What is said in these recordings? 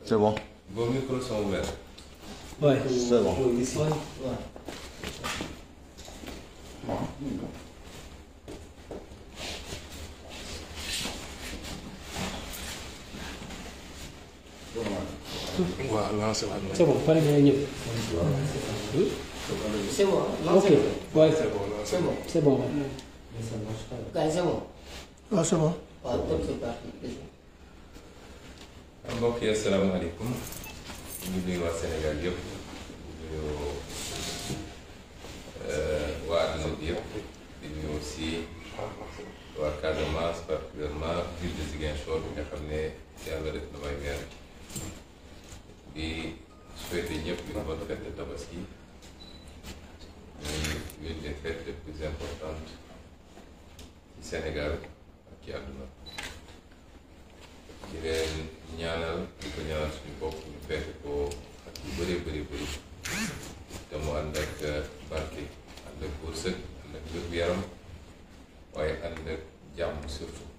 C'est bon. Vos micros sont ouverts. Ouais. C'est bon. Ici. Ouais. Voilà, c'est bon. C'est bon, pare nga ñëpp. C'est bon. Ok. Ouais. C'est bon, là, C'est bon. C'est bon. Gars, c'est bon. Ah, c'est bon. waaw donc c'est parti. mbokk yi asalaamaaleykum ñu ngi nuyu waa Sénégal yëpp di nuyu waa àdduna bi yëpp di nuyu aussi waa Casamance particulièrement ville de Ziguinchor bi nga xam ne yàlla def na may weer di souhaité ñëpp une bonne fête de Tabaski muy l'une des fêtes les plus importantes ci Sénégal ak ci àdduna di leen ñaanal di ko ñaanal suñu bopp ñu fekk ko ak yu bëree bëri te mu ànd ak barke ànd ak wërsëg ànd ak wér-gu-yaram waaye ànd ak jàmm surtout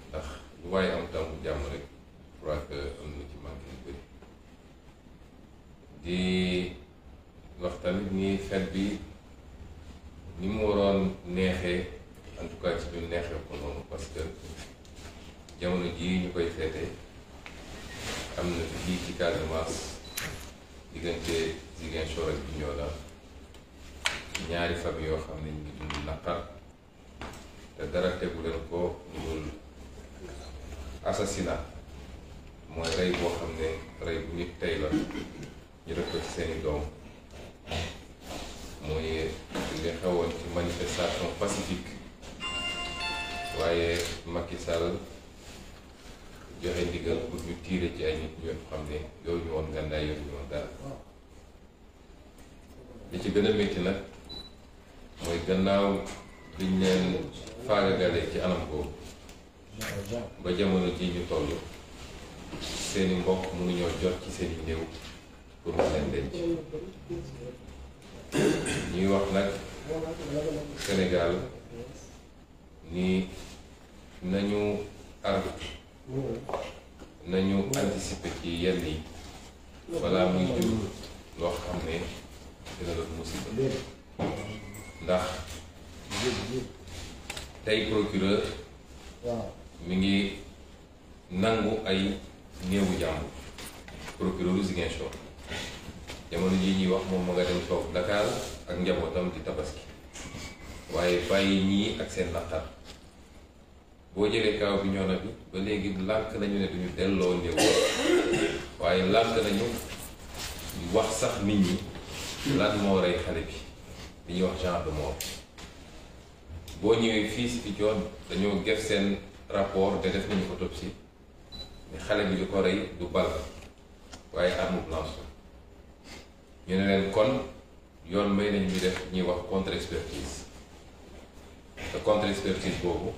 ndax lu waaye am tam jàmm rek je crois que am na ci manqué yu bëri di wax tamit ni fête bi ni mu waroon neexee en tout cas ci ñu neexee ko noonu parce que jamono jii ñu koy feete am na fii ci Casamance diggante Ziguinchor ak Bignona ñaari famille yoo xam ne ñu ngi dund naqar te dara tegu leen ko dul assassinat mooy rey boo xam ne rey bu nit tey la ñu def ko ci seeni doom mooy li xewoon ci manifestation pacifique waaye Macky Sall joxe ndigal pour ñu tiire ci ay nit ñoo xam ne yow ñu woon ngàndaay yow ñu woon dara li ci gën a métti nag mooy gannaaw liñ leen faagagalee ci anam boobu ba jamono ji ñu toll seeni mbokk mënuñoo jot ci seeni néew pour mu leen denc ñuy wax nag Sénégal ni nañu arbitre nañu anticiper ci yenn yi balaa muy jur loo xam ne dina doon musiba ndax tey procureur mi ngi nangu ay néewu jàmbur procureur Ziguinchor jamono jii ñuy wax moom ma nga dem toog Dakar ak njabootam di tabaski waaye bàyyi ñii ak seen naqar boo jëlee kaaw bi ñoo na bi ba léegi lànk nañu ne duñu delloo néew waaye lànk nañu wax sax nit ñi lan moo rey xale bi li ñuy wax genre de mort boo ñëwee fii si fi joon dañoo def seen rapport te def nañu autopsie ne xale bi li ko rey du bal waaye arme blanche ñu ne leen kon yoon may nañ ñu def ñuy wax contre expertise te contre expertise boobu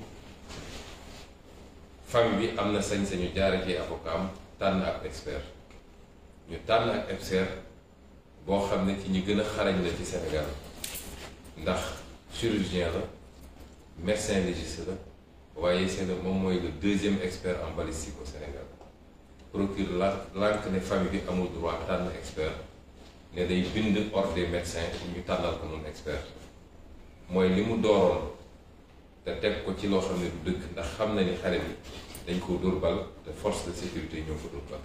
famille bi am na sañ-sañu jaare ci avocat am tànn ak expert ñu tànn ak expert boo xam ne ci ñi gën a xarañ la ci Sénégal ndax chirurgien la médecin légiste la waaye c'est moom mooy le deuxième expert en balistique au Sénégal procureur lànk ne famille bi amul droit tànn expert ne day bind ordre des médecins pour ñu tànnal ko noonu expert mooy li mu dooroon te teg ko ci loo xam ne du dëgg ndax xam na ni xale bi dañ ko dóor bal te force de sécurité ñoo ko dóor bal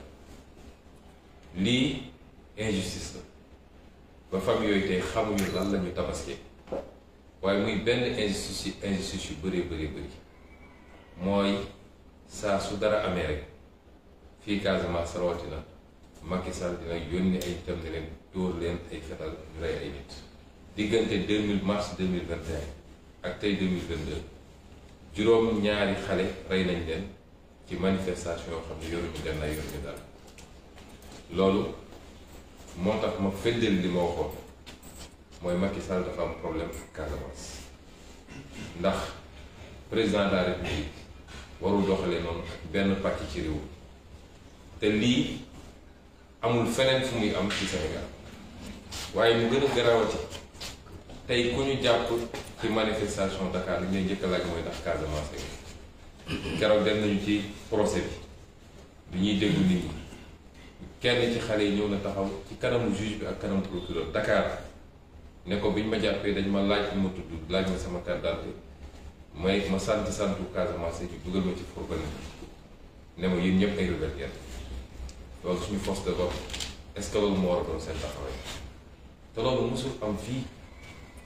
lii injustice la ba famille yooyu tey xamuñu lan la ñu tabaski waaye muy benn injustice yu bëree bëri mooy saa su dara amee rek fii Casamance rawatina Macky Sall dina yónni ay itam ne leen dóor leen ay fetal ñu rey ay nit diggante mars 2021 ak tey 2022 juróom ñaari xale rey nañ leen ci manifestation yoo xam ne yoruñu gannaay yoruñu dara loolu moo tax ma feddeel li ma waxoon mooy Macky Sall dafa am problème ak Casamance ndax président de la République warul doxalee noonu benn pàcc ci réew te lii amul feneen fu muy am ci Sénégal waaye mu gën a garawati tey ku ñu jàpp ci manifestation Dakar li ñuy njëkk a laaj mooy ndax Casamance keroog dem nañu ci procès bi ñuy déglu nit ñi kenn ci xale yi ñëw na taxaw ci kanamu juge bi ak kanamu procureur Dakar ne ko biñ ma jàppee dañ ma laaj ma tudd laaj ma sama carte d'identité ma santu Casamance bi dugal ma ci fourgonne ne ma yéen ñëpp ay rebelle ngeen loolu suñu force de l'ordre est-ce que loolu moo war a doon seen taxawaay te loolu mosul am fii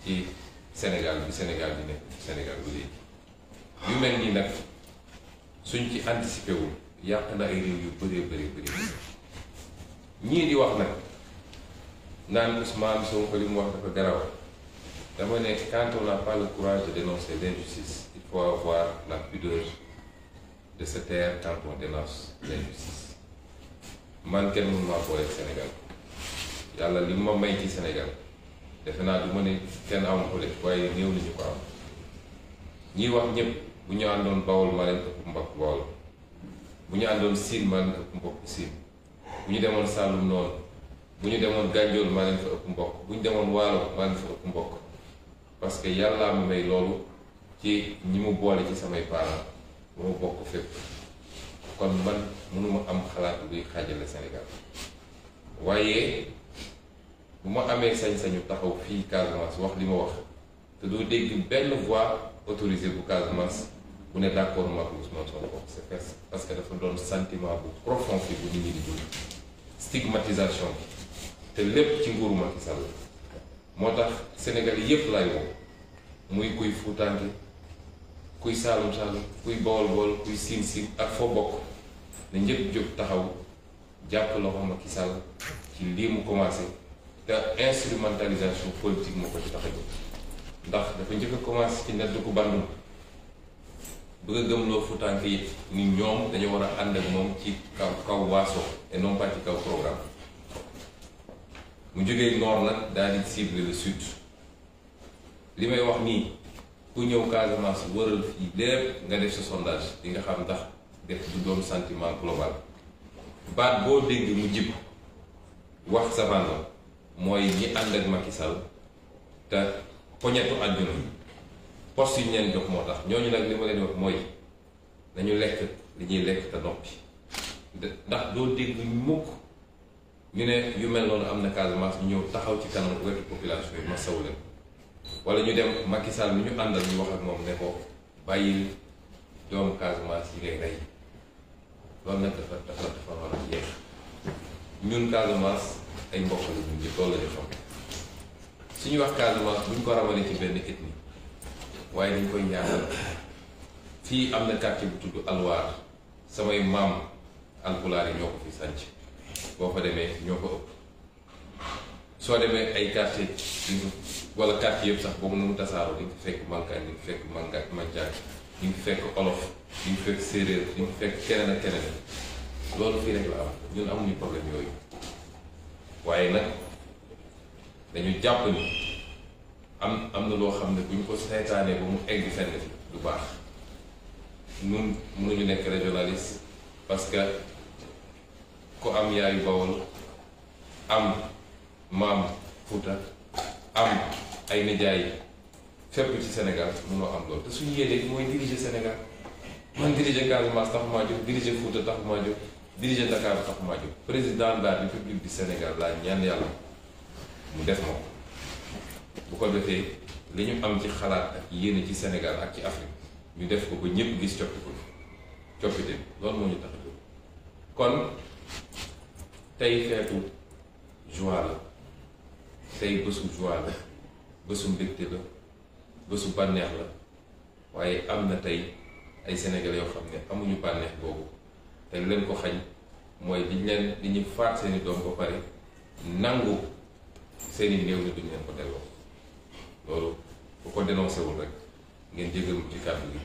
ci Sénégal bi nekk Sénégal bu léegi yu mel nii nag suñ ci anticipé wul yàq na ay réew yu bëree ñii di wax nag naan Ousmane Sonko li mu wax dafa garaw dama ne quand on n'a pas le courage de dénoncer l'injustice il faut avoir la pudeur de se taire quand on dénonce l'injustice man kenn mënu maa booleeg Sénégal yàlla li ma may ci Sénégal defe naa du ma ne kenn am ko de waaye néew nañu ko am ñiy wax ñëpp bu ñu àndoon Bawol maa leen ëpp mbokk Bawol bu ñu àndoon Siin maa leen ëpp mbokk Siin bu ñu demoon Saalum noonu bu ñu demoon Gànjool maa leen fa ëpp mbokk bu ñu demoon Waalo maa leen fa ëpp mbokk parce que yàllaa ma may loolu ci ñi mu boole ci samay parents ba ma bokk fépp kon man mënuma am xalaat buy xaajale Sénégal waaye bu ma amee sañ-sañu taxaw fii Casamance wax li ma wax te doo dégg benn voix autorisée bu Casamance bu ne d'accord ma ak Ousmane Sonko c'est parce que dafa doon sentiment bu profond fi bu nit ñi di dund stigmatisation bi te lépp ci nguuru Macky Sall moo tax Sénégal yépp laay woo muy kuy Fuutaanke kuy Saalum kuy Bawol kuy Siin ak foo bokk ne ñëpp jóg taxaw jàpp loxo Macky Sall ci lii mu commencé te instrumentalisation politique moo ko ci tax a jóg ndax dafa njëkk a commencé ci nedd ku bandum bëgg a gëmloo Fuutaanke yi ni ñoom dañu war a ànd ak moom ci kaw waaso et non pas ci kaw programme mu jógee nord nag daal di cibler le sud li may wax nii ku ñëw Casamance wëral fii lépp nga def sa sondage di nga xam ndax def du doon sentiment global baat boo dégg mu jib wax sa bànn mooy ñi ànd ak Macky Sall te poñetu àdduna poste yi ñu leen jox moo tax ñooñu nag li ma leen wax mooy nañu lekk li ñuy lekk te noppi ndax doo dégg mukk ñu ne yu mel noonu am na Casamance ñu ñëw taxaw ci kanam wetu population yi ma saw leen wala ñu dem Macky Sall mi ñu àndal ñu wax ak moom ne ko bàyyil doomu Casamance yi ngay rey loolu nag dafa war a jeex ñun Casamance ay mbokk la ñun ñëpp loolu la ñu xam suñu wax Casamance buñ ko rawale ci benn ethnie waaye dañ koy ñaatal fii am na quartier bu tudd Alwaar samay maam alpulaar yi ñoo ko fi sànc boo fa demee ñoo ko ëpp soo demee ay quartier wala quartier yëpp sax boobu nu mu tasaaroo di nga fekk Mankaan di nga fekk Manjaak di nga fekk Olof di nga fekk Séeréer di nga fekk keneen ak keneen loolu fii rek la am ñun amuñu problème yooyu waaye nag dañu jàpp ni am na loo xam ne bu ñu ko seetaanee ba mu egg fenn fi du baax ñun mënuñu nekk régionaliste parce que ku am yaayu Bawol am maam Fuuta am ay nijaay fépp ci Sénégal mënoo am loolu te suñu yéene mooy diriger Sénégal man diriger Casamance tax maa jóg diriger Fuuta tax maa jóg diriger Dakar tax maa jóg président de la République du Sénégal laa ñaan yàlla mu def ma ko bu ko defee li ñu am ci xalaat ak yéene ci Sénégal ak ci Afrique ñu def ko ba ñëpp gis coppite loolu moo ñu tax a jóg kon tey feetu joie la tey bésu joie la bésu mbégte la bésu bànneex la waaye am na tey ay Sénégalais yoo xam ne amuñu bànneex boobu te leen ko xañ mooy li ñu faat seeni doom ba pare nangu seeni néew ni duñ leen ko delloo loolu bu ko dénoncé wul rek ngeen jégal mu ci kàddu gi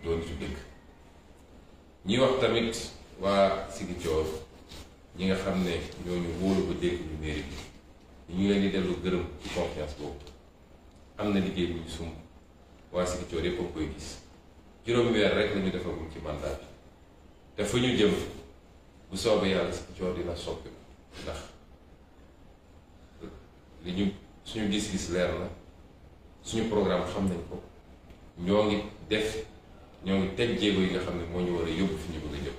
doon ci dëgg ñuy wax tamit waa Ziguinchor ñi nga xam ne ñooñu wóolu ba dégg ñu mairie bi ñu leen di dellu gërëm ci confiance boobu am na liggéey bu ñu sumb waa Ziguinchor yépp a koy gis juróomi weer rek la ñu defagum ci mandat bi te fu ñu jëm bu soobee yàlla Ziguinchor dina soppi ndax li ñu suñu gis-gis leer na suñu programme xam nañ ko ñoo ngi teg jéego yi nga xam ne moo ñu war a yóbbu fi ñu bëgg a jëm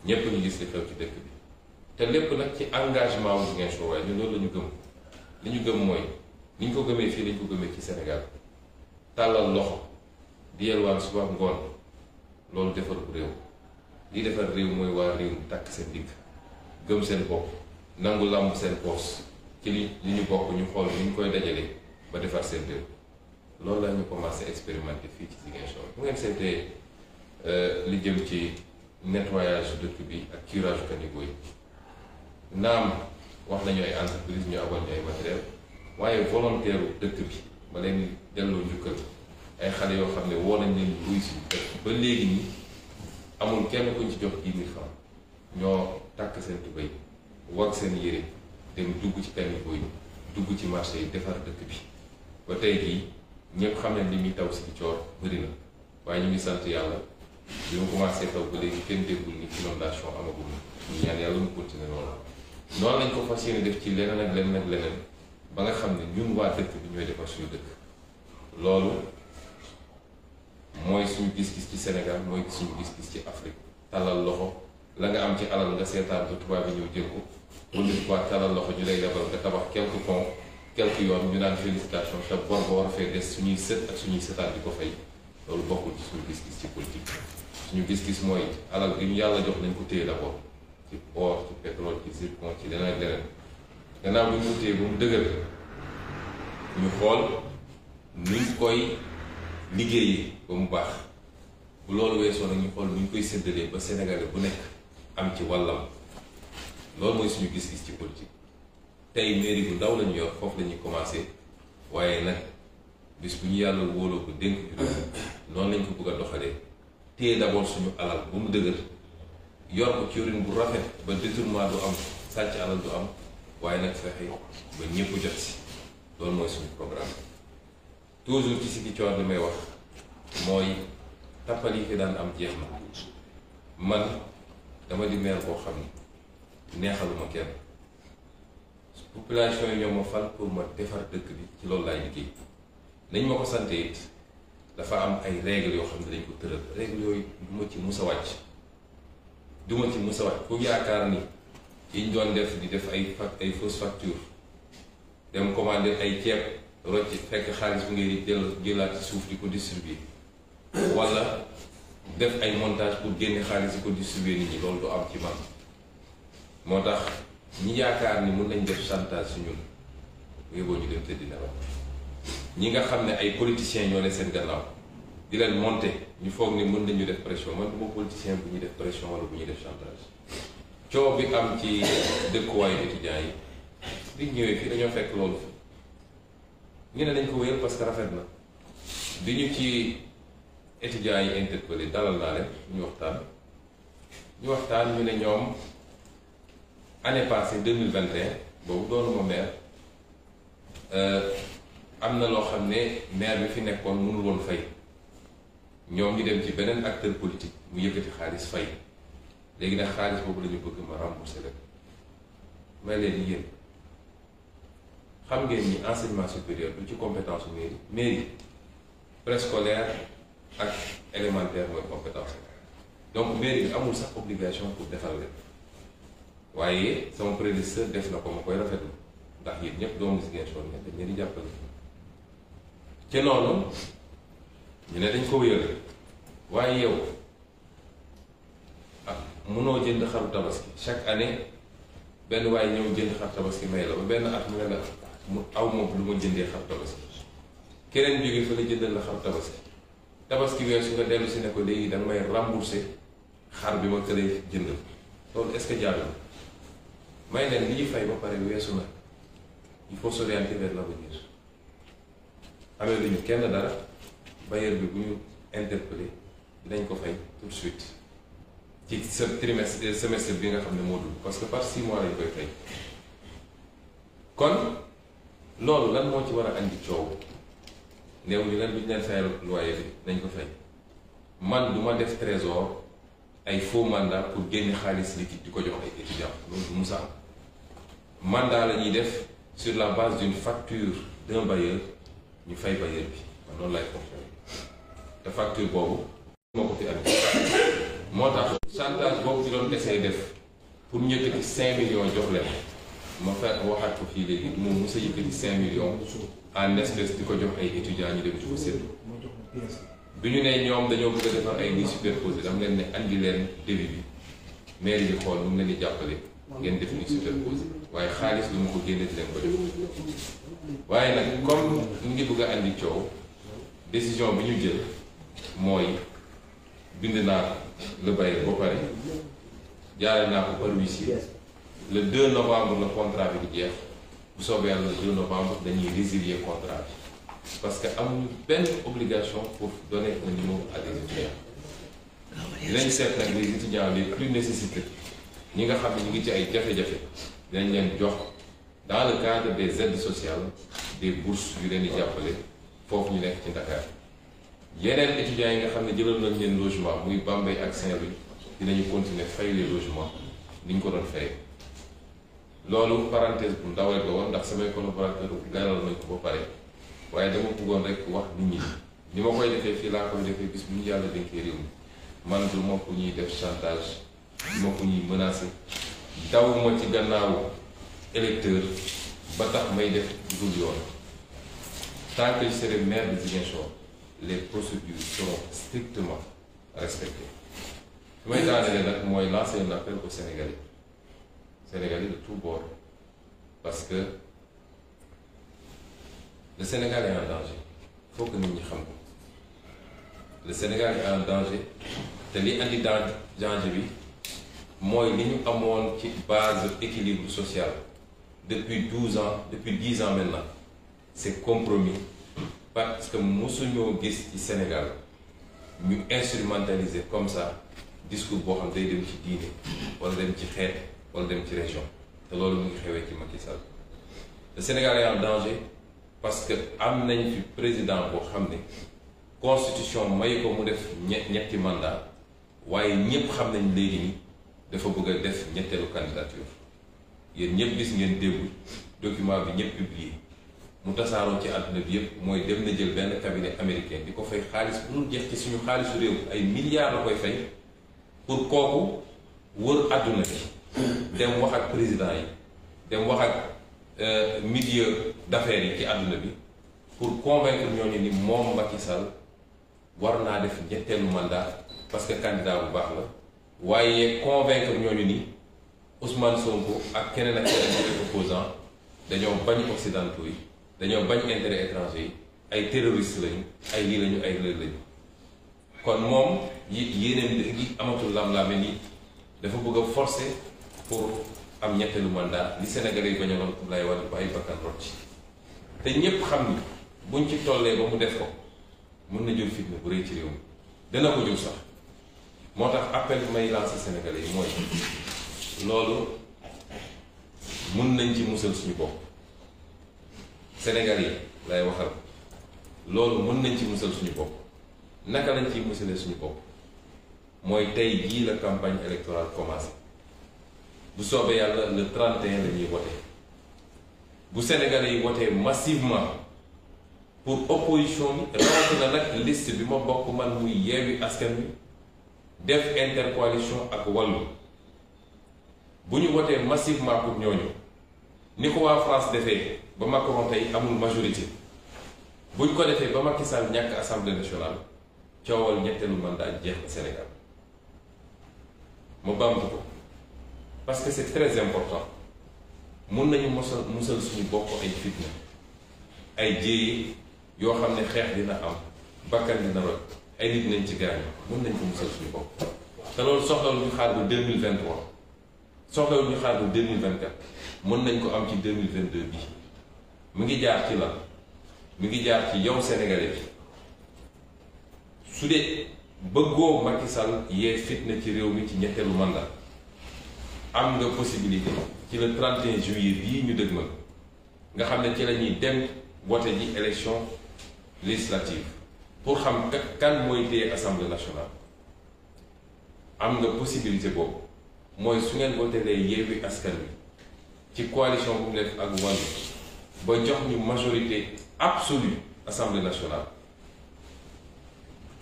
ñépp ñu gis li xew ci dëkk bi te lépp nag ci engagement wu Ziguinchor waaye ñun loolu la ñu gëm li ñu gëm mooy ni ñu ko gëmee fii lañ ko gëmee ci Sénégal tàllal loxo di yelwaan suba ngoon loolu defar bu réew lii defar réew mooy waa réew mi takk seen digg gëm seen bopp nangu làmb seen poos ci li ñu bokk ñu xool ni ñu koy dajalee ba defar seen réew loolu la ñu commencé expérimenter fii ci Ziguinchor bu ngeen seetee li jëm ci nettoyage dëkk bi ak curage caniveau yi naam wax nañu ay entreprise ñu abal ñu ay matériel waaye volontaire dëkk bi ba leen delloo njukkal ay xale yoo xam ne woo nañ leen luy si ba léegi nii amul kenn kuñ ci jox 10 000 francs ñoo takk seen tubéy wag seen yére dem dugg ci caniveau yi dugg ci marché yi defar dëkk bi ba tey jii ñëpp xam ne li muy taw si coor bëri na waaye ñu ngi sant yàlla bi mu commencé taw ba léegi kenn déggul ni inondation amagul ñu ñaan yàlla mu continuer noonu lañ ko fas yéene def ci leneen ak leneen ak leneen ba nga xam ne ñun waa dëkk bi ñooy defar suñu dëkk loolu mooy suñu gis-gis ci Sénégal mooy suñu gis-gis ci Afrique talal loxo la nga am ci alal nga seetaan ba tubaab bi ñëw jël ko wala quoi talal loxo ñu lay defal nga tabax quelques ponts quelques yoon ñu naan félicitation te bor ba war a fee des suñuy sët ak suñuy sëtaat di ko fay loolu bokkul ci suñu gis-gis ci politique suñu gis-gis mooy alal gi ñu yàlla jox nañ ko téye d'abord ci or ci pétrole ci zircon ci leneen ak leneen gannaaw bu ñu ko téye ba mu dëgër ñu xool nuñ koy liggéeyi ba mu baax bu loolu weesoo nag ñu xool nuñ koy séddalee ba Sénégalais bu nekk am ci wàllam loolu mooy suñu gis-gis ci politique tey mairie bu ndaw lañu yor foofu la ñuy commencé waaye nag bis bu ñu yàlla wóoloo ko dénk juróom noonu lañ ko bëgg a doxalee téye d'abord suñu alal ba mu dëgër yor ko ci yorin bu rafet ba détournement du am sàcc alal du am waaye nag fexe ba ñëpp jot si loolu mooy suñu programme toujours ci Ziguinchor li may wax mooy tappal yi fi daan am jeex na man dama di maire boo xam ni neexaluma kenn population yi ñoo ma fal pour ma defar dëkk bi ci loolu laay liggéey nañ ma ko sante it dafa am ay règles yoo xam ne dañ ko tëral règles yooyu du ma ci mus a wàcc ku yaakaar ni yiñ doon def di def ay fausse facture dem commander ay ceeb rocc fekk xaalis bi ngay jëlaat ci suuf di ko distribuer wala def ay montage pour génne xaalis di ko distribuer nit ñi loolu du am ci man moo tax ñi yaakaar ni mun nañ def chantage si ñun yóbboo ñu dem tëddi nelaw ñi nga xam ne ay politiciens ñoo ne seen gannaaw di leen monter ñu foog ni mën nañu def pression man du ma politicien bu ñuy def pression wala bu ñuy def chantage coow bi am ci dëkkuwaayu étudiants yi biñ ñëwee fii dañoo fekk loolu fi ñu ne dañ ko wéyal parce que rafet na bi ñu ci étudiants yi interpellé dalal naa leen ñu waxtaan ñu ne ñoom année passée 2021 boobu doonu ma maire am na loo xam ne maire bi fi nekkoon mënul woon fay ñoom ñu dem ci beneen acteur politique mu yëkkati xaalis fay léegi nag xaalis boobu la ñu bëgg ma rembourser leen may leen ni yéen xam ngeen ni enseignement supérieur du ci compétence mairie préscolaire ak élémentaire mooy compétence donc mairie bi amul sax obligation pour defal leen waaye sama prédécesseur def na ko ma koy rafetlu ndax yéen ñëpp doomu Ziguinchor ne dañ leen di jàppale ca noonu ñu ne dañ ko wéyale waaye yow mënoo jënd xaru tabaski chaque année benn waaye ñëw jënd xar tabaski may la ba benn at mu ne la mu aw moom lu ma jëndee xar tabaski keneen jóge fa la jëndal la xar tabaski weesu nga dellu si ne ko léegi danga may rembourser xar bi ma këlee jëndal loolu est-ce que jaadu na may leen li ñu fay ba pare weesu na il faut s'orienter vers l'avenir amee lu ñu kenn dara bailleur bi bu ñu interpellé dinañ ko fay tout de suite ci sa trimestre semestre bi nga xam ne moo dugg parce que par 6 mois lañ koy fay kon loolu lan moo ci war a andi coow néew ñu leen bu ñu leen fayal loyer bi nañ ko fay man du ma def trésor ay faux mandat pour génne xaalis liquide di ko jox ay étudiants loolu du musa am mandat la ñuy def sur la base d'une facture d'un bailleur ñu fay bailleur bi man noonu lay fonctionner te facture boobu moo ko fi andi moo tax chantage boobu ci doon essayé def pour ñu yëkkati 5 millions jox leen ma fekk waxaat ko fii léegi du moom mos a yëkkati 5 millions en espèce di ko jox ay étudiants ñu dem ci ko séddu bi ñu ne ñoom dañoo bëgg a defar ay lits superposés dama leen ne andi leen débit bi mairie bi xool nu mu leen di jàppale ngeen def lits superposés waaye xaalis lu ma ko génne di leen ko def waaye nag comme mu ngi bëgg a andi coow décision bi ñu jël mooy bind naa le bailleur ba pare jaaree naa ko par huissier le 2 novembre le contrat bi di jeex bu soobee yàlla le 2 novembre dañuy résilier contrat bi parce que amuñu benn obligation pour donner un numéro à des étudiants dinañ seet nag les étudiants les plus nécessités ñi nga xam ne ñu ngi ci ay jafe-jafe dinañ leen jox dans le cadre des aides sociales des bourses yu leen di jàppale foofu ñu nekk ci Dakar yeneen étudiants yi nga xam ne jëlal nañ leen logement muy Bambey ak Saint-Louis dinañu continuer fay les logements ni ñu ko doon fay loolu parenthèse bu ndaw rek la woon ndax samay collaborateurs gaaral nañ ko ba pare waaye dama bëggoon rek wax nit ñi ni ma koy defee fii laa koy defee bis bu ñu yàlla dénkee réew mi man du ma ko ñuy def chantage du ma ko ñuy menacer dawuma ci gannaawu électeur ba tax may def dul yoon tant que je serai maire de Ziguinchor les procédures seront strictement respectées fi may daanelee nag mooy lancer un appel aux Sénégalais de tous bords parce que le Sénégal est en danger il faut que nit ñi xam ko le Sénégal est en danger te li andi danger bi mooy li ñu amoon ci base équilibre social depuis 12 ans depuis 10 ans maintenant c'est compromis parce que mosuñoo gis ci Sénégal ñu instrumentaliser comme ça discours boo xam day dem ci diine wala dem ci xeet wala dem ci région te loolu mu ngi xewee ci Macky Sall le Sénégal est en danger parce que am nañ fi président boo xam ne constitution may ko mu def ñetti mandat waaye ñëpp xam nañ léegi ni dafa bëgg a def ñetteelu candidature yéen ñëpp gis ngeen démb document bi ñëpp publié mu tasaaroo ci àdduna bi yëpp mooy dem na jël benn cabinet américain di ko fay xaalis bu dul jeex ci suñu xaalisu réew ay milliards la koy fay pour kooku wër àdduna bi dem wax ak président yi dem wax ak milieu d'affaires yi ci àdduna bi pour convaincre ñooñu ni moom Macky Sall war naa def ñetteelu mandat parce que candidat bu baax la waaye convaincre ñooñu ni Ousmane Sonko ak keneen ak keneen opposant dañoo bañ occidentaux yi dañoo bañ intérêt étranger yi ay terroristes lañu ay lii lañu ay lël lañu kon moom yéeneen gi amatul lam-laame ni dafa bëgg a forcer pour am ñetteelu mandat li Sénégalais yi bañoon Abdoulaye Wade ba ay bakkan rot ci te ñépp xam ni buñ ci tollee ba mu def ko mën na jël fitna bu rëy ci réew mi dana ko jël sax moo tax appel may lancer Sénégalais yi mooy loolu mën nañ ci musal suñu bopp Sénégalais yi lay waxal loolu mën nañ ci musal suñu bopp naka lañ ciy musalee suñu bopp mooy tey jii la campagne électorale commencé bu soobee yàlla le 31 la ñuy voté bu Sénégalais yi voté massivement pour opposition bi rawatina nag liste bi ma bokk man muy Yewwi Askan Wi def intercoalition ak Wallu bu ñu voté massivement pour ñooñu ni ko waa France defee ba Macron tey amul majorité bu ñu ko defee ba Macky Sall ñàkk assemblée nationale coowal ñetteelu mandat jeex na Sénégal ma bamtu ko parce que c'est très important mun nañu musal suñu bopp ay fitna ay jéey yoo xam ne xeex dina am bakkan dina rot ay nit nañ ci gaañu mun nañ ko musal suñu bopp te loolu soxlawul ñu xaar ba 2023 soxlawul ñu xaar ba 2024 mën nañ ko am ci 2022 bi mu ngi jaar ci la mu ngi jaar ci yow Sénégalais bi su dee bëggoo Macky Sall yee fitna ci réew mi ci ñetteelu mandat am nga possibilité ci le 31 juillet bii ñu dëgmal nga xam ne ci la ñuy dem voté ji élection législative pour xam kan mooy téye assemblée nationale am nga possibilité boobu mooy su ngeen voté lee Yewwi Askan Wi ci coalition bu mu def ak Wallu ba jox ñu majorité absolue assemblée nationale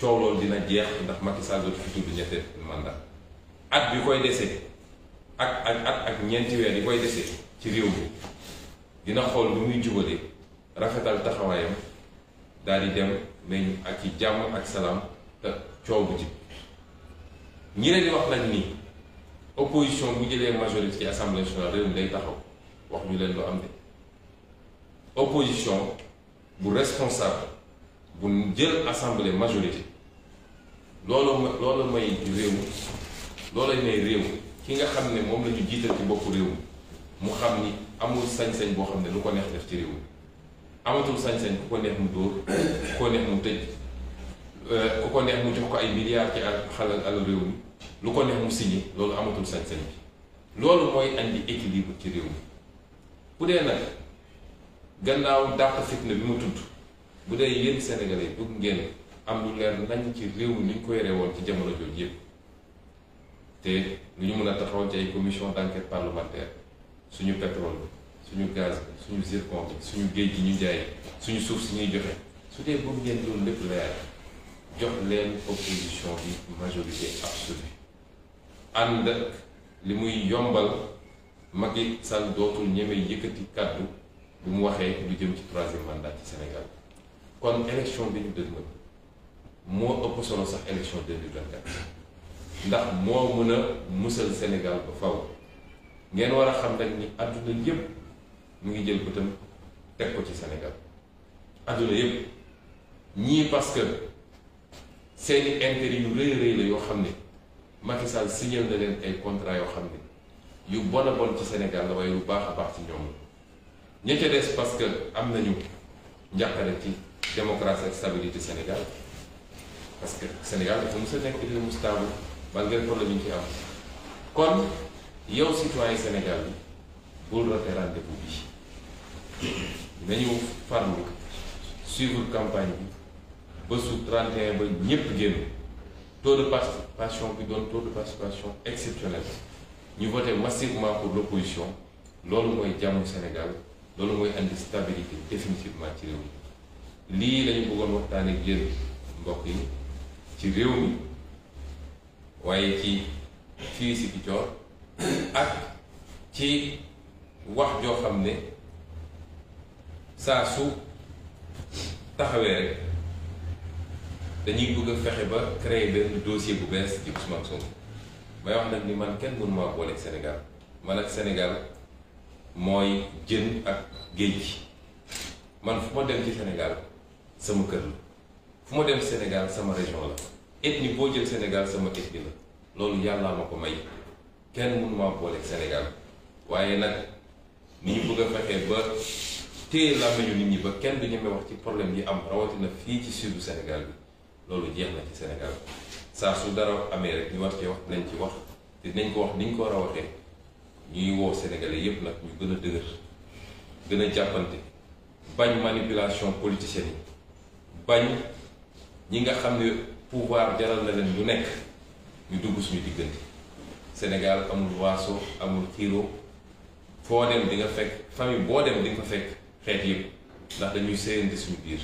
coow loolu dina jeex ndax Macky Sall dootu fi tudd ñetteel mandat at bi koy desee ak ñeenti weer yi koy desee ci réew mi dina xool lu muy jubalee rafetal taxawaayam daal di dem mais ak ci jàmm ak salaam te coow bu ci ñi leen di wax nag ni opposition bu jëlee majorité ci assemblée nationale réew mi day taxaw wax ñu leen lu am de opposition bu responsable bu jël assemblée majorité loolu may réew mi loolu may réew ki nga xam ne moom la ñu jiital ci boppu réew mi mu xam ni amul sañ-sañ boo xam ne lu ko neex def ci réew mi amatul sañ-sañ ku ko neex mu dóor ku ko neex mu tëj ku ko neex mu jox ko ay milliards ci alal réew mi lu ko neex mu signé loolu amatul sañ-sañ bi loolu mooy andi équilibre ci réew mi bu dee nag gannaaw dàq fitna bi mu tudd bu dee yéen Sénégalais bëgg ngeen am lu leer nañ ci réew mi ni ñu ko yoree woon ci jamono jooju yëpp te lu ñu mën a taxawal ci ay commission d'enquête parlementaire suñu pétrole suñu gaz bi suñu zircon bi suñu géej gi ñu jaay suñu suuf si ñuy joxe su dee bëgg ngeen loolu lépp leer jox leen opposition bi majorité absolue ànd ak li muy yombal Macky Sall dootul ñeme yëkkati kàddu bu mu waxee lu jëm ci troisième mandat ci Sénégal kon élection bi ñu dëgmal moo ëpp solo sax élection 2024 ndax moo mën a musal Sénégal ba faw ngeen war a xam rek ni àdduna yépp mu ngi jël bëtam teg ko ci Sénégal àdduna yépp ñii parce que seeni intérêt yu rëy rëy la yoo xam ne Macky Sall signé na leen ay contrat yoo xam ne yu bon a bon ci Sénégal la waaye lu baax a baax ci ñoom la ña ca des parce que am nañu njàqare ci démocratie ak stabilité Sénégal parce que Sénégal dafa mos a nekk réew mu stable malgré problème yi ñu ci am kon yow citoyen Sénégal bi bul raté rendez-vous bi nañu farlu suivre campagne bi ba su 31 ba ñépp génn taux de participation bi doon taux de participation exceptionnel ñu voté massivement pour l'opposition loolu mooy jàmmu Sénégal loolu mooy andi stabilité définitivement ci réew mi lii lañu bëggoon waxtaan ak yéen mbokk yi ci réew mi waaye ci fii si Ziguinchor ak ci wax joo xam ne saa su taxawee rek dañuy bëgg a fexe ba créer benn dossier bu bees ci Ousmane Sonko may wax nag ni man kenn mënu maa booleeg Sénégal man ak Sénégal mooy jën ak géej gi man fu ma dem ci Sénégal sama kër la fu ma dem Sénégal sama région la ethnie boo jël Sénégal sama ethnie la loolu yàllaa ma ko may kenn mënu maa booleeg Sénégal waaye nag ni ñu bëgg a fexee ba téye làmmiñu nit ñi ba kenn du ñeme wax ci problème yi am rawatina fii ci sudu Sénégal bi loolu jeex na ci Sénégal saa su dara amee rek ñu war cee wax dinañ ci wax te dinañ ko wax ni ñu ko war a waxee ñuy woo Sénégalais yépp nag ñu gën a dëgër gën a jàppante bañ manipulation politicienne yi bañ ñi nga xam ne pouvoir jaral na leen lu nekk ñu dugg suñu diggante Sénégal amul waaso amul xiiro foo dem di nga fekk famille boo dem di nga fa fekk xeet yëpp ndax dañuy séyante suñu biir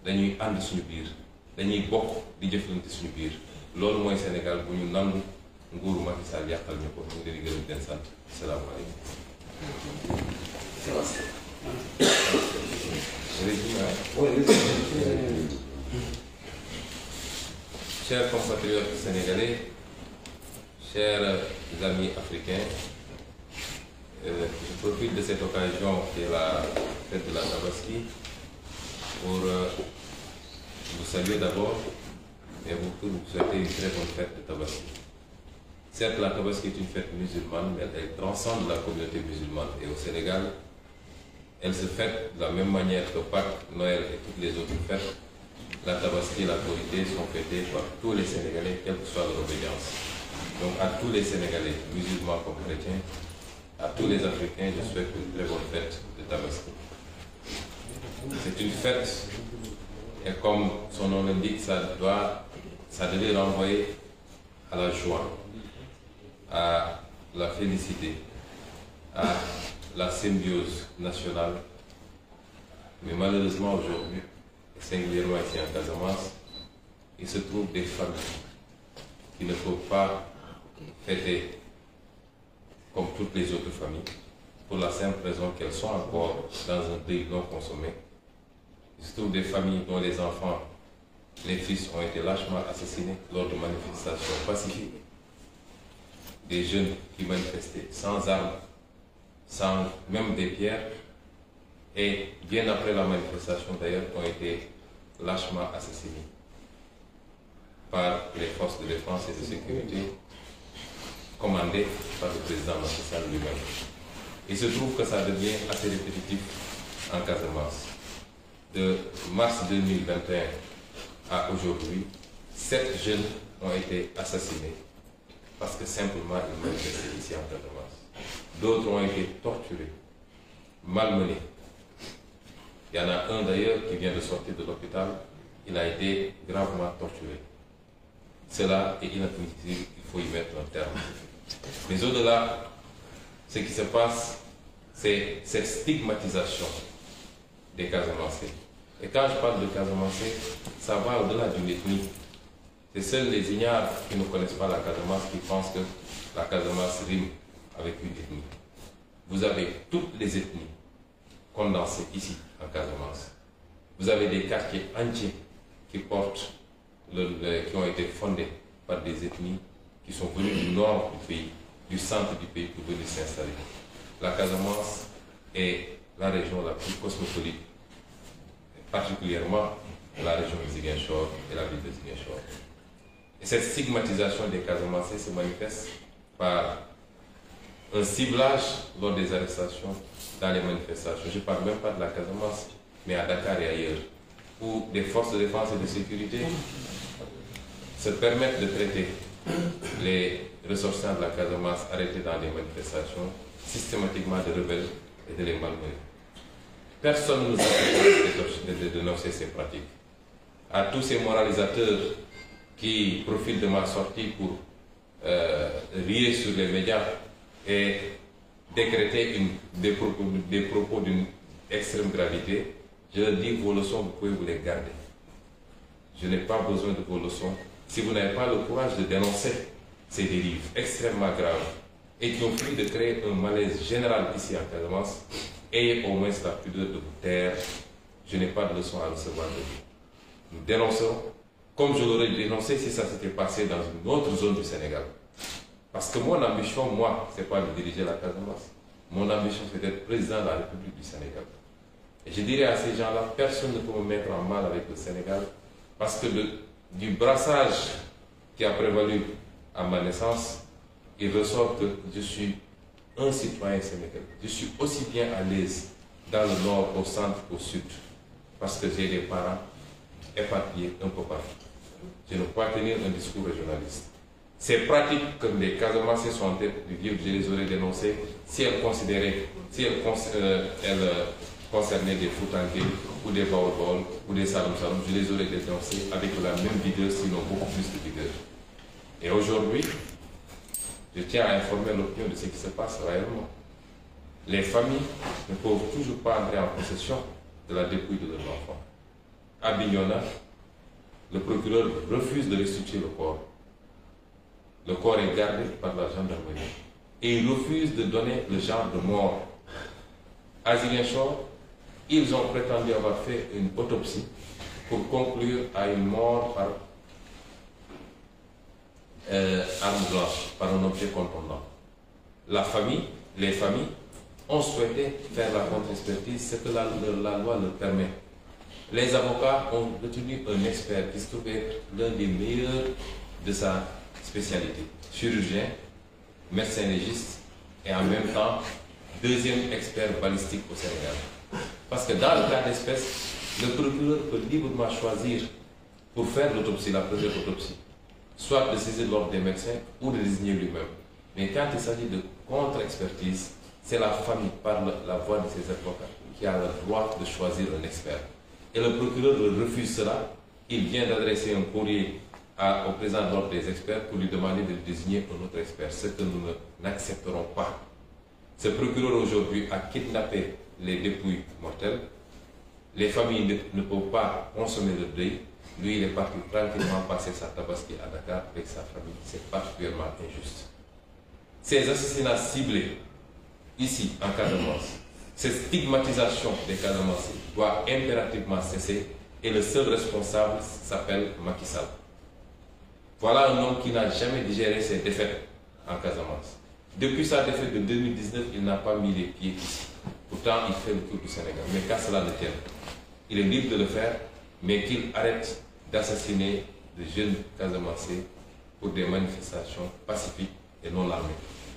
dañuy ànd suñu biir dañuy bokk di jëflante suñu biir loolu mooy Sénégal bu ñu nangu nguuru Macky Sall yàqal ñu ko ñu ngi gërëm di leen sant salaamaaleykum. Chers compatriotes sénégalais, chers amis africains, je profite de cette occasion qui est la fête de la Tabaski pour vous saluer d'abord et vous souhaiter une très bonne fête de Tabaski. Certes, la Tabaski est une fête musulmane, mais elle transcende la communauté musulmane. Et au Sénégal, elle se fête de la même manière que Pâques, Noël et toutes les autres fêtes. La Tabaski et la Korité sont fêtées par tous les Sénégalais, quelle que soit leur obédience. Donc à tous les Sénégalais, musulmans comme chrétiens, à tous les Africains, je souhaite une très bonne fête de Tabaski. C'est une fête, et comme son nom l'indique, ça devait renvoyer à la joie, à la félicité, à la symbiose nationale. Mais malheureusement aujourd'hui, et singulièrement ici en Casamance, il se trouve des familles qui ne peuvent pas fêter toutes les autres familles, pour la simple raison qu'elles sont encore dans un deuil non consommé. Il se trouve des familles dont les enfants, les fils ont été lâchement assassinés lors de manifestations pacifiques. Des jeunes qui manifestaient sans armes, sans même des pierres, et bien après la manifestation d'ailleurs, ont été lâchement assassinés par les forces de défense et de sécurité commandées par le président Macky Sall lui-même. Il se trouve que ça devient assez répétitif en Casamance. De mars 2021 à aujourd'hui, 7 jeunes ont été assassinés parce que simplement ils manifestaient ici en Casamance. D'autres ont été torturés, malmenés. Il y en a un d'ailleurs qui vient de sortir de l'hôpital, il a été gravement torturé. Cela est inadmissible, il faut y mettre un terme. Mais au-delà, ce qui se passe, c'est cette stigmatisation des Casamancés. Et quand je parle de Casamancés, ça va au-delà d'une ethnie. C'est seuls les ignares qui ne connaissent pas la Casamance qui pensent que la Casamance rime avec une ethnie. Vous avez toutes les ethnies condensées ici en Casamance. Vous avez des quartiers entiers qui portent, qui ont été fondés par des ethnies qui sont venues du nord du pays, du centre du pays pour venir s'installer. La Casamance est la région la plus cosmopolite, particulièrement la région de Ziguinchor et la ville de Ziguinchor. Et cette stigmatisation des Casamancés se manifeste par un ciblage lors des arrestations dans les manifestations. Je ne parle même pas de la Casamance, mais à Dakar et ailleurs, où des forces de défense et de sécurité se permettent de traiter les ressortissants de la Casamance arrêtés dans les manifestations systématiquement de rebelles et de les malmener. Personne ne nous empêche de dénoncer ces pratiques. À tous ces moralisateurs qui profitent de ma sortie pour rier sur les médias et décréter des propos d'une extrême gravité, je leur dis vos leçons, vous pouvez vous les garder. Je n'ai pas besoin de vos leçons si vous n'avez pas le courage de dénoncer ces dérives extrêmement graves et qui ont pris de créer un malaise général ici en Casamance. Ayez au moins la pudeur de vous taire. Je n'ai pas de leçon à recevoir de vous. Nous dénoncerons comme je l'aurais dénoncé si ça s'était passé dans une autre zone du Sénégal. Parce que mon ambition, moi, ce n'est pas de diriger la Casamance. Mon ambition, c'est d'être président de la République du Sénégal. Et je dirais à ces gens-là, personne ne peut me mettre en mal avec le Sénégal, parce que du brassage qui a prévalu à ma naissance, il ressort que je suis un citoyen sénégalais. Je suis aussi bien à l'aise dans le nord, au centre, au sud, parce que j'ai des parents éparpillés un peu partout. Je ne peux pas tenir un discours régionaliste. Ces pratiques que les Casamancés sont en tête du livre, je les aurais dénoncées si elles concernaient des Foutanké ou des Baol ou des Salom Salom, je les aurais dénoncées avec la même vigueur, sinon beaucoup plus de vigueur. Et aujourd'hui, je tiens à informer l'opinion de ce qui se passe réellement. Les familles ne peuvent toujours pas entrer en possession de la dépouille de leurs enfants. À Bignona, le procureur refuse de restituer le corps. Le corps est gardé par la gendarmerie. Et il refuse de donner le genre de mort. À Ziguinchor, ils ont prétendu avoir fait une autopsie pour conclure à une mort par arme blanche, par un objet contondant. Les familles ont souhaité faire la contre-expertise, ce que la loi leur permet. Les avocats ont retenu un expert qui se trouve être l'un des meilleurs de sa spécialité, chirurgien, médecin légiste et en même temps deuxième expert balistique au Sénégal. Parce que dans le cas d'espèce, le procureur peut librement choisir pour faire l'autopsie, la première autopsie, soit de saisir l'ordre des médecins ou de désigner lui-même. Mais quand il s'agit de contre-expertise, c'est la famille, par la voix de ses avocats, qui a le droit de choisir un expert. Et le procureur refuse cela. Il vient d'adresser un courrier au président de l'ordre des experts pour lui demander de désigner un autre expert, ce que nous n'accepterons pas. Ce procureur aujourd'hui a kidnappé les dépouilles mortelles. Les familles ne peuvent pas consommer le deuil. Lui, il est parti tranquillement passer sa tabaski à Dakar avec sa famille. C'est particulièrement injuste. Ces assassinats ciblés ici, en Casamance, cette stigmatisation des Casamancés doit impérativement cesser et le seul responsable s'appelle Macky Sall. Voilà un homme qui n'a jamais digéré ses défaites en Casamance. Depuis sa défaite de 2019, il n'a pas mis les pieds ici. Pourtant, il fait le tour du Sénégal. Mais qu'à cela ne tienne, il est libre de le faire, mais qu'il arrête d'assassiner de jeunes Casamancés pour des manifestations pacifiques et non armées.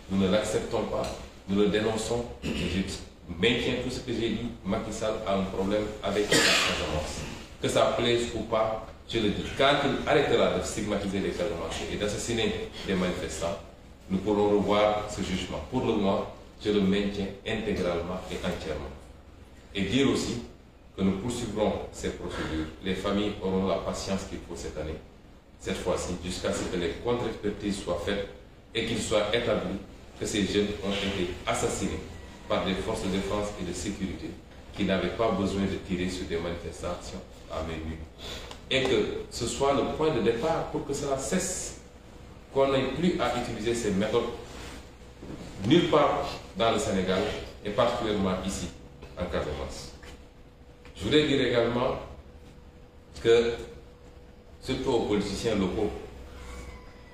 Nous ne l'acceptons pas, nous le dénonçons, et je maintiens tout ce que j'ai dit. Macky Sall a un problème avec la Casamance. Que ça plaise ou pas, je le dis. Quand il arrêtera de stigmatiser les Casamancés et d'assassiner des manifestants, nous pourrons revoir ce jugement. Pour le moment, je le maintiens intégralement et entièrement. Et dire aussi que nous poursuivrons ces procédures. Les familles auront la patience qu'il faut cette année, cette fois-ci, jusqu'à ce que les contre-expertises soient faites et qu'il soit établi que ces jeunes ont été assassinés par des forces de défense et de sécurité qui n'avaient pas besoin de tirer sur des manifestations à main nue. Et que ce soit le point de départ pour que cela cesse, qu'on n'ait plus à utiliser ces méthodes nulle part dans le Sénégal et particulièrement ici, en Casamance. Je voudrais dire également que, surtout aux politiciens locaux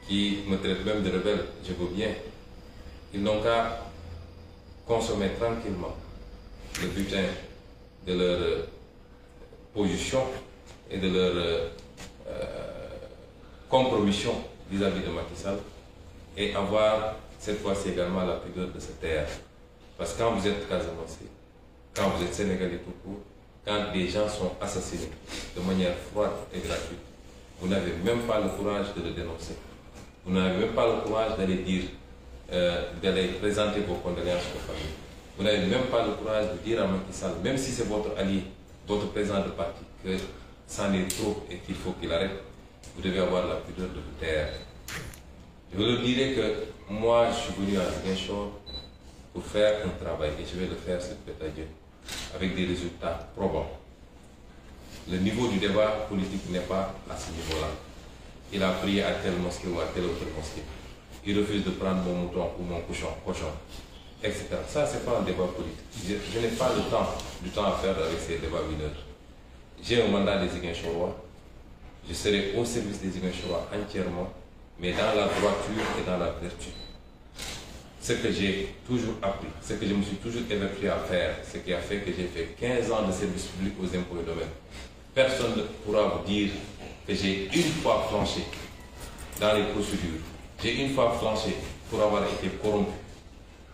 qui me traitent même de rebelle, je veux bien, ils n'ont qu'à consommer tranquillement le butin de leur position et de leur compromission vis-à-vis de Macky Sall et avoir cette fois-ci également la pudeur de se taire. Parce que quand vous êtes Casamancé, quand vous êtes Sénégalais tout court, quand des gens sont assassinés de manière froide et gratuite, vous n'avez même pas le courage de le dénoncer. Vous n'avez même pas le courage d'aller dire, d'aller présenter vos condoléances aux familles. Vous n'avez même pas le courage de dire à Macky Sall, même si c'est votre allié, votre président de parti, que c'en est trop et qu'il faut qu'il arrête. Vous devez avoir la pudeur de vous taire. Je vous dirai que moi, je suis venu à Ziguinchor pour faire un travail et je vais le faire, s'il plaît à Dieu, avec des résultats probants. Le niveau du débat politique n'est pas à ce niveau-là. Il a prié à telle mosquée ou à telle autre mosquée. Il refuse de prendre mon mouton ou mon cochon, etc. Ça, ce n'est pas un débat politique. Je n'ai pas du temps à faire avec ces débats mineurs. J'ai un mandat des Ziguinchorois. Je serai au service des Ziguinchorois entièrement, mais dans la droiture et dans la vertu. Ce que j'ai toujours appris, ce que je me suis toujours évertué à faire, ce qui a fait que j'ai fait 15 ans de service public aux impôts et domaines. Personne ne pourra vous dire que j'ai une fois flanché dans les procédures. J'ai une fois flanché pour avoir été corrompu.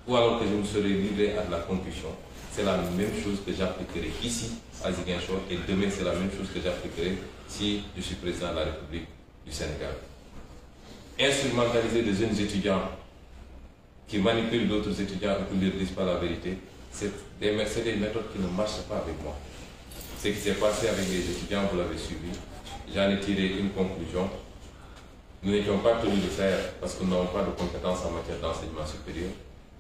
Ou alors que je me serais livré à de la concussion. C'est la même chose que j'appliquerai ici, à Ziguinchor, et demain c'est la même chose que j'appliquerai si je suis président de la République du Sénégal. Instrumentaliser des jeunes étudiants qui manipulent d'autres étudiants et qui ne leur disent pas la vérité, c'est des méthodes qui ne marchent pas avec moi. Ce qui s'est passé avec les étudiants, vous l'avez suivi, j'en ai tiré une conclusion. Nous n'étions pas tenus de faire parce que nous n'avons pas de compétences en matière d'enseignement supérieur.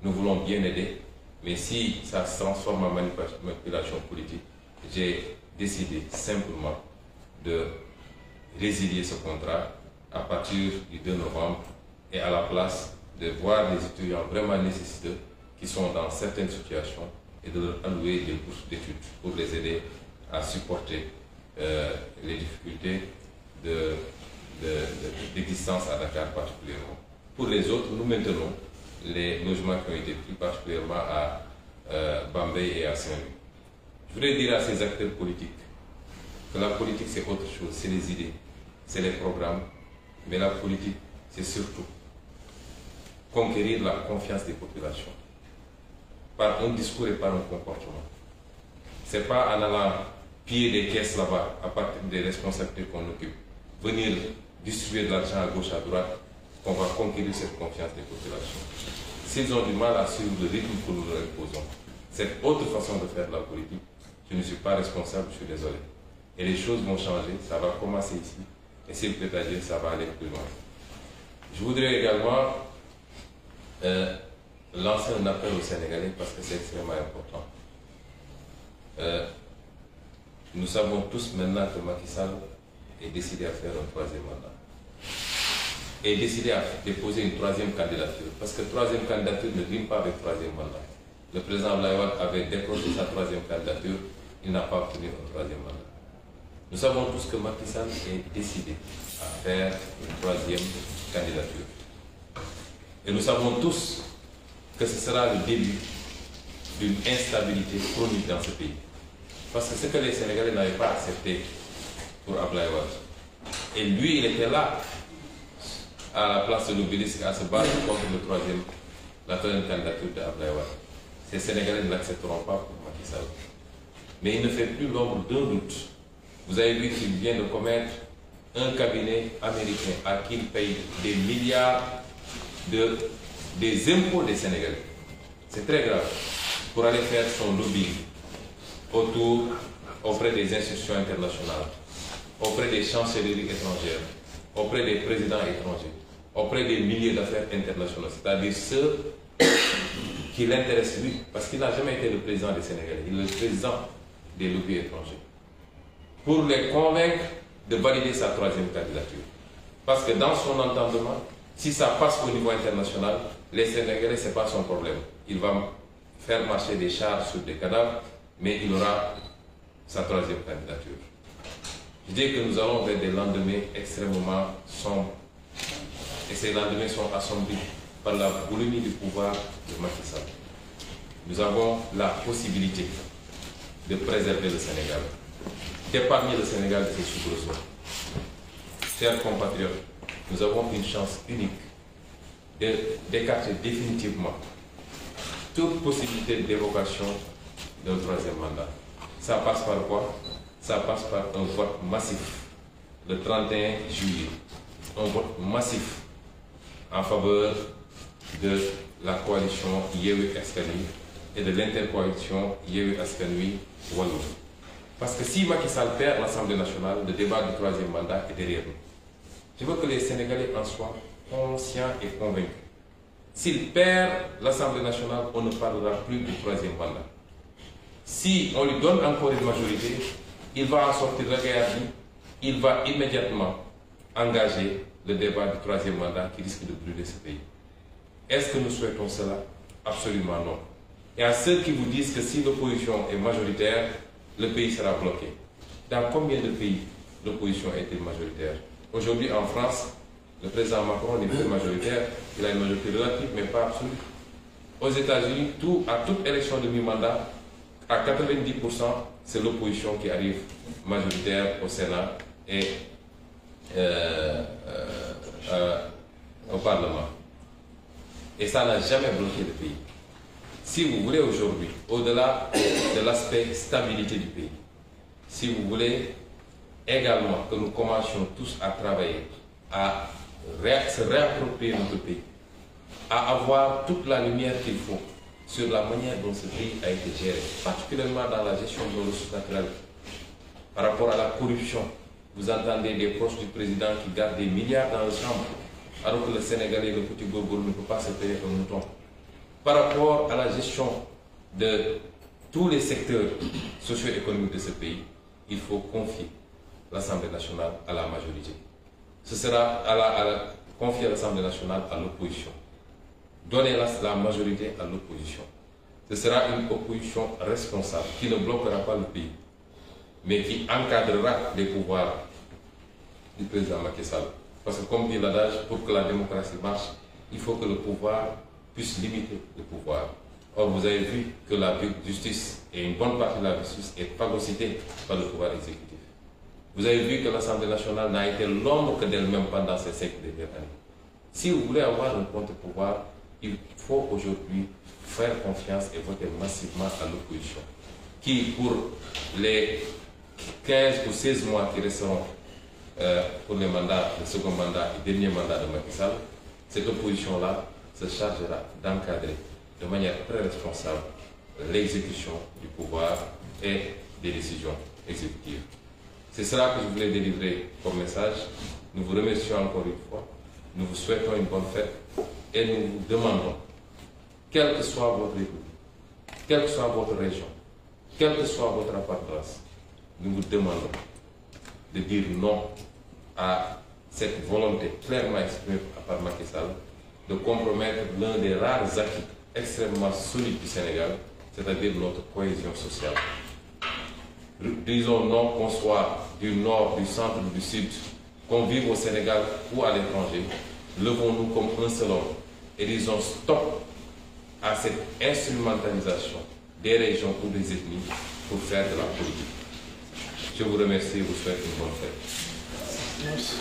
Nous voulons bien aider, mais si ça se transforme en manipulation politique, j'ai décidé simplement de résilier ce contrat à partir du 2 novembre et à la place de voir des étudiants vraiment nécessiteux qui sont dans certaines situations et de leur allouer des bourses d'études pour les aider à supporter les difficultés d'existence à Dakar particulièrement. Pour les autres, nous maintenons les logements qui ont été pris particulièrement à Bambey et à Saint-Louis. Je voudrais dire à ces acteurs politiques que la politique c'est autre chose, c'est les idées, c'est les programmes, mais la politique c'est surtout conquérir la confiance des populations par un discours et par un comportement. Ce n'est pas en allant piller des caisses là-bas à partir des responsabilités qu'on occupe, venir distribuer de l'argent à gauche, à droite, qu'on va conquérir cette confiance des populations. S'ils ont du mal à suivre le rythme que nous leur imposons, cette autre façon de faire de la politique, je ne suis pas responsable, je suis désolé. Et les choses vont changer, ça va commencer ici, et s'il plaît à Dieu, ça va aller plus loin. Je voudrais également lancer un appel aux Sénégalais parce que c'est extrêmement important. Nous savons tous maintenant que Macky Sall est décidé à faire un troisième mandat. Et décidé à déposer une troisième candidature. Parce que troisième candidature ne rime pas avec troisième mandat. le président Abdoulaye Wade avait décroché sa troisième candidature, il n'a pas obtenu un troisième mandat. Nous savons tous que Macky Sall est décidé à faire une troisième candidature. Et nous savons tous que ce sera le début d'une instabilité chronique dans ce pays. Parce que ce que les Sénégalais n'avaient pas accepté pour Abdoulaye Wade. Et lui, il était là, à la place de l'Obélisque, à se battre contre la troisième candidature d'Abdoulaye Wade. Ces Sénégalais ne l'accepteront pas pour Macky Sall. Mais il ne fait plus l'ombre d'un doute. Vous avez vu qu'il vient de commettre un cabinet américain à qui il paye des milliards des impôts des Sénégalais. C'est très grave. Pour aller faire son lobbying auprès des institutions internationales, auprès des chancelleries étrangères, auprès des présidents étrangers, auprès des milliers d'affaires internationaux, c'est-à-dire ceux qui l'intéressent lui, parce qu'il n'a jamais été le président des Sénégalais, il est le président des lobbies étrangers, pour les convaincre de valider sa troisième candidature. Parce que dans son entendement, si ça passe au niveau international, les Sénégalais, ce n'est pas son problème. Il va faire marcher des chars sur des cadavres, mais il aura sa troisième candidature. Je dis que nous allons vers des lendemains extrêmement sombres. Et ces lendemains sont assombris par la boulimie du pouvoir de Macky Sall. Nous avons la possibilité de préserver le Sénégal, d'épargner le Sénégal de ses soubresauts. Chers compatriotes, nous avons une chance unique d'écarter définitivement toute possibilité d'évocation d'un troisième mandat. Ça passe par quoi? Ça passe par un vote massif le 31 juillet. Un vote massif en faveur de la coalition Yewwi Askan Wi et de l'intercoalition Yewwi Askan Wi Wallu. Parce que si Macky Sall perd l'Assemblée nationale, le débat du troisième mandat est derrière nous. Je veux que les Sénégalais en soient conscients et convaincus. S'il perd l'Assemblée nationale, on ne parlera plus du troisième mandat. Si on lui donne encore une majorité, il va en sortir regardé, il va immédiatement engager le débat du troisième mandat qui risque de brûler ce pays. Est-ce que nous souhaitons cela? Absolument non. Et à ceux qui vous disent que si l'opposition est majoritaire, le pays sera bloqué. Dans combien de pays l'opposition est majoritaire? Aujourd'hui en France, le président Macron n'est plus majoritaire, il a une majorité relative mais pas absolue. Aux États-Unis, à toute élection de mi-mandat, à 90%, c'est l'opposition qui arrive majoritaire au Sénat et au Parlement. Et ça n'a jamais bloqué le pays. Si vous voulez aujourd'hui, au-delà de l'aspect stabilité du pays, si vous voulez également que nous commencions tous à travailler, à se réapproprier notre pays, à avoir toute la lumière qu'il faut sur la manière dont ce pays a été géré, particulièrement dans la gestion de nos ressources naturelles. Par rapport à la corruption, vous entendez des proches du président qui gardent des milliards dans le chambre, alors que le Sénégalais, le petit gourgour, ne peut pas se payer un mouton. Par rapport à la gestion de tous les secteurs socio-économiques de ce pays, il faut confier l'Assemblée nationale à la majorité. Ce sera confier l'Assemblée nationale à l'opposition. Donner la majorité à l'opposition. Ce sera une opposition responsable qui ne bloquera pas le pays, mais qui encadrera les pouvoirs du président Macky Sall. Parce que comme dit l'adage, pour que la démocratie marche, il faut que le pouvoir puisse limiter le pouvoir. Or, vous avez vu que la justice, et une bonne partie de la justice, est phagocytée par le pouvoir exécutif. Vous avez vu que l'Assemblée nationale n'a été l'ombre que d'elle-même pendant ces 5 dernières années. Si vous voulez avoir un contre-pouvoir, il faut aujourd'hui faire confiance et voter massivement à l'opposition, qui, pour les 15 ou 16 mois qui resteront pour les mandats, le second mandat et dernier mandat de Macky Sall, cette opposition-là se chargera d'encadrer de manière très responsable l'exécution du pouvoir et des décisions exécutives. C'est cela que je voulais délivrer comme message. Nous vous remercions encore une fois. Nous vous souhaitons une bonne fête et nous vous demandons, quelle que soit votre république, quelle que soit votre région, quelle que soit votre appartenance, nous vous demandons de dire non à cette volonté clairement exprimée par Macky Sall de compromettre l'un des rares acquis extrêmement solide du Sénégal, c'est-à-dire notre cohésion sociale. Disons non qu'on soit du nord, du centre, du sud, qu'on vive au Sénégal ou à l'étranger, levons-nous comme un seul homme et disons stop à cette instrumentalisation des régions ou des ethnies pour faire de la politique. Je vous remercie et vous souhaite une bonne fête. Merci.